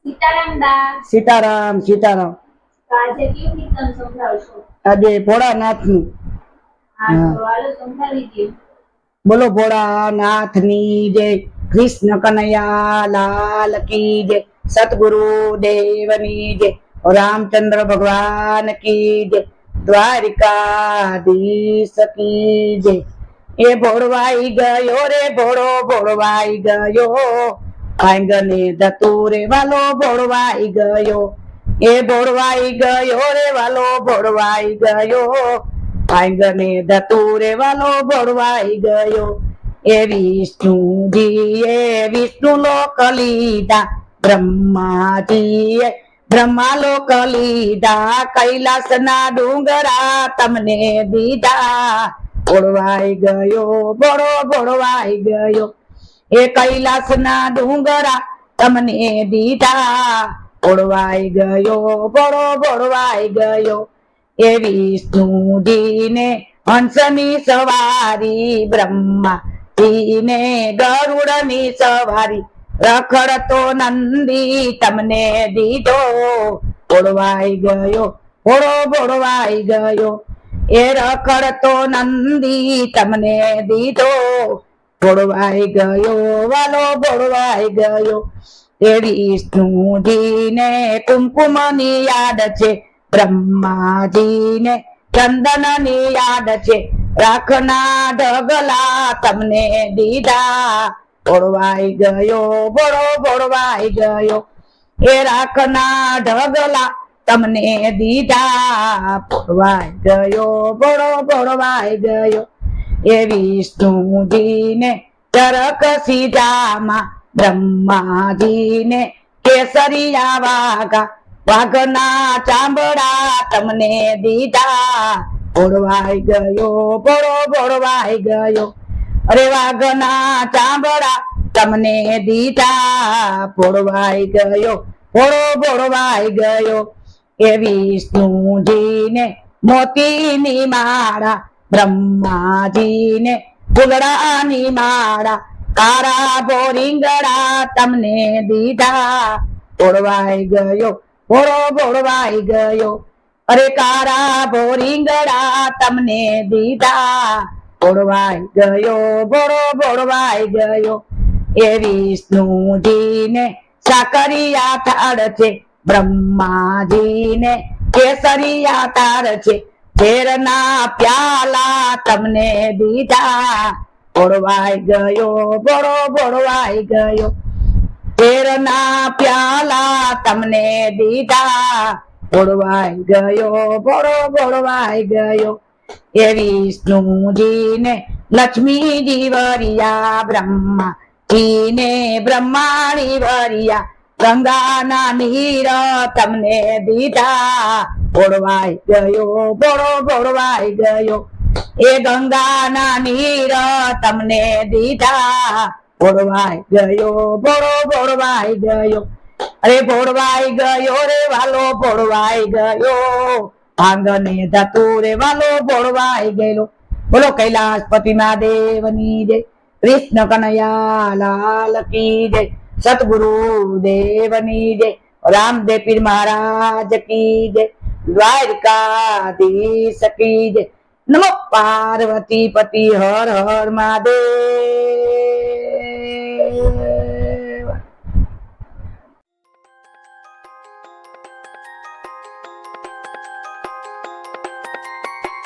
સીતારામ બા. સીતારામ સીતારામ. આજે કયું કીર્તન સંભળાવશો? આજે ભોળાનાથ નું. હા તો હાલો સંભળાવી દો. બોલો ભોળાનાથ ની જય, કૃષ્ણ કનૈયા લાલ કી જય, સતગુરુ દેવ ની જય, રામચંદ્ર ભગવાન કી જય, દ્વારિકાધીશ કી જય. એ ભોળવાઈ ગયો રે ભોળો ભોળવાઈ ગયો, આંગણે ધતુરે વાલો ભોળવાઈ ગયો. એ ભોળવાઈ ગયો રે વાલો ભોળવાઈ ગયો, આંગણે ધતુરે વાલો ભોળવાઈ ગયો. એ વિષ્ણુજીએ વિષ્ણુ લોક લીધા, બ્રહ્માજીએ બ્રહ્મા લોક લીધા, કૈલાસ ના ડુંગરા તમને દીધા. ભોળવાઈ ગયો ભોળો ભોળવાઈ ગયો, એ કૈલાસ ના ડુંગરા તમને દીધા. ભોળવાઈ ગયો ભોળો ભોળવાઈ ગયો. એ વિષ્ણુજીને હંસની સવારી, બ્રહ્માજીને ગરુડની સવારી, રખડતો નંદી તમને દીધો. ભોળવાઈ ગયો ભોળો ભોળવાઈ ગયો, એ રખડતો નંદી તમને દીધો. ભોળવાઈ ગયો વાલો ભોળવાઈ ગયો. એ વિષ્ણુજીને કુમકુમની યાદ છે, બ્રહ્માજીને ચંદનની યાદ છે, રાખના ઢગલા તમને દીધા. ભોળવાઈ ગયો ભોળો ભોળવાઈ ગયો, એ રાખના ઢગલા તમને દીધા. ભોળવાઈ ગયો ભોળો ભોળવાઈ ગયો. એ વિષ્ણુજીને ચરક સીધામાં, બ્રહ્માજીને કેસરિયા વાઘા, વાઘના ચામડા તમને દીધા. ભોળવાઈ ગયો ભોળો ભોળવાઈ ગયો, અરે વાઘના ચામડા તમને દીધા. ભોળવાઈ ગયો ભોળો ભોળવાઈ ગયો. એ વિષ્ણુજીને મોતીની માળા, બ્રહ્માજીને ફૂલડાની માળા, કારા બોરીંગડા તમને દીધા. ભોળવાઈ ગયો ભોળો ભોળવાઈ ગયો, અરે કારા બોરીંગડા તમને દીધા. ભોળવાઈ ગયો ભોળો ભોળવાઈ ગયો. એ વિષ્ણુજીને સાકરિયા થાળ છે, બ્રહ્માજીને કેસરિયા તાર છે, ઝેરના પ્યાલા તમને દીધા. ભોળવાઈ ગયો ભોળો ભોળવાઈ ગયો, ઝેરના પ્યાલા તમને દીધા. ભોળવાઈ ગયો ભોળો ભોળવાઈ ગયો. એ વિષ્ણુજીને લક્ષ્મીજી વરિયા, બ્રહ્માજીને બ્રહ્માણી વરિયા, ગંગાના નીર તમને દીધા. ભોળવાઈ ગયો ભોળો ભોળવાઈ ગયો, એ ગંગાના નીર તમને દીધા. ભોળવાઈ ગયો ભોળો ભોળવાઈ ગયો, અરે ભોળવાઈ ગયો રે વાલો ભોળવાઈ ગયો, આંગણે ધતુરે વાલો ભોળવાઈ ગયેલો. બોલો કૈલાસપતિ મહાદેવની જય, કૃષ્ણ કનૈયા લાલ કી જય, સતગુરુ દેવની જય, રામદેવ પીર મહારાજ કી જય, દ્વારકાધીશ કી જય. નમો પાર્વતી પતિ હર હર મહાદેવ.